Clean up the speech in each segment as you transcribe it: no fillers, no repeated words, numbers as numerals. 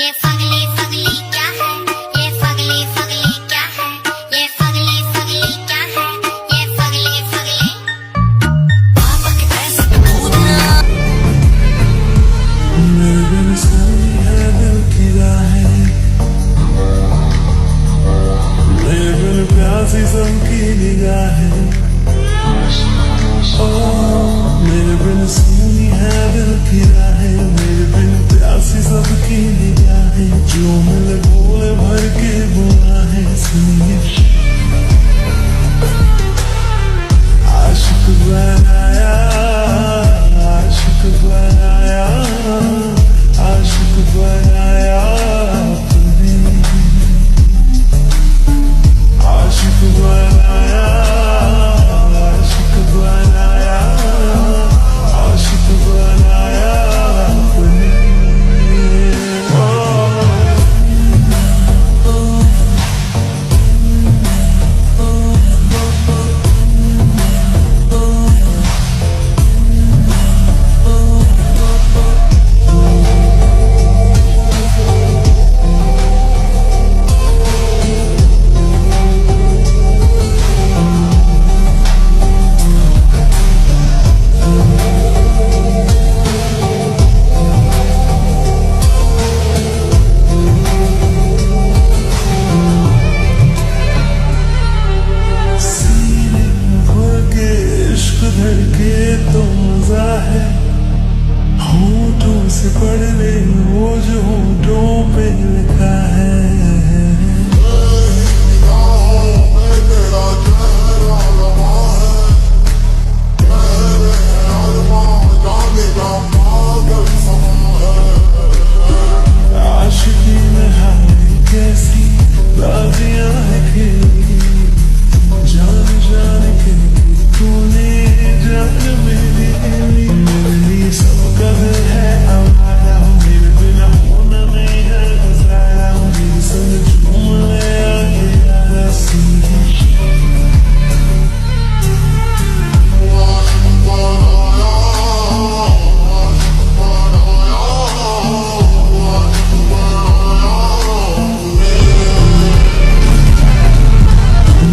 ये Fugly Fugly क्या है, ये फगली फगली क्या है, ये फगली फगली क्या है, ये फगली फगली पापा के पैसे कूदना। मेरे बिन सोई है दिल की राहें, मेरे बिन प्यासी सबकी निगाहें। मेरे बिन सोई है दिल की राहें, मेरे बिन प्यासी सबकी निगाहें। जो मिले बोले भर के बुलाहें, सुनिए आशिक बनाया, आशिक बनाया, आशिक बनाया आपने, आशिक बनाया, आशिक बनाया, आशिक बनाया आपने। तो मजा है होठों से पढ़ ले वो जो होठों पे लिखा है। आशिकी में हाय कैसी बाजियां है खेली, जान जान के तूने जान मेरी मेरी सबका दिल है आवारा, मेरे बिना होना नहीं है गुजारा। मेरे संग झूम ले आगे यारा सीधी।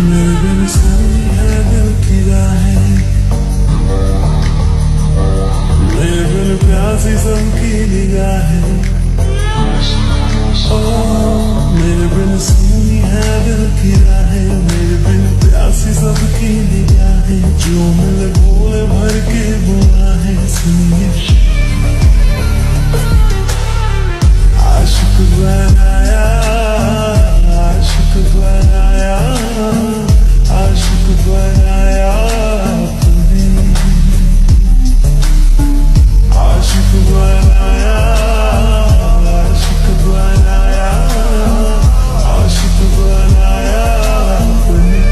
मेरे बिन सोई है दिल की राहें, मेरे बिन प्यासी सबकी निगाहें। मेरे बिन सोई है दिल की राहें, मेरे बिन प्यासी सबकी निगाहें। जो मिले बोले भर के बुलाहें, सुनिए आशिक बनाया, आशिक बनाया, आशिक बनाया आपने, आशिक बनाया, आशिक बनाया, आशिक बनाया आपने।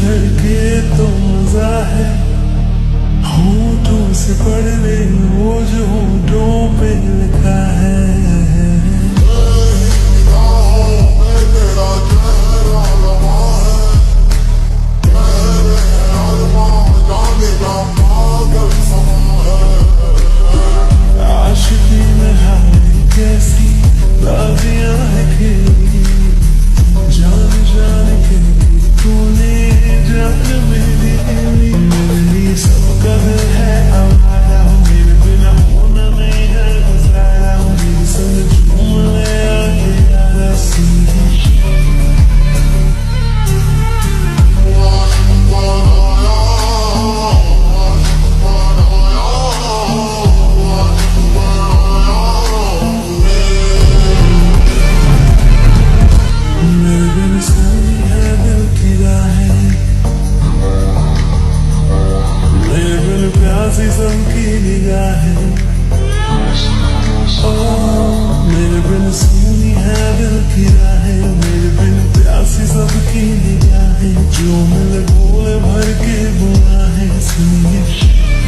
धड़के तो मजा है होठों से पढ़ ले वो जो होठों पे लिखा है। आशिकी में हाय कैसी बाजियां है खेली, जान जान के तूने जान मेरी मेरी सबका दिल है आवारा, मेरे बिना होना प्यासी सबकी निगाहें ओ मेरे बिन सुनी है दिल की राहें मेरे बिन प्यासी सबकी निगाहें जो मिले बोले भर के बुआ है सुनिए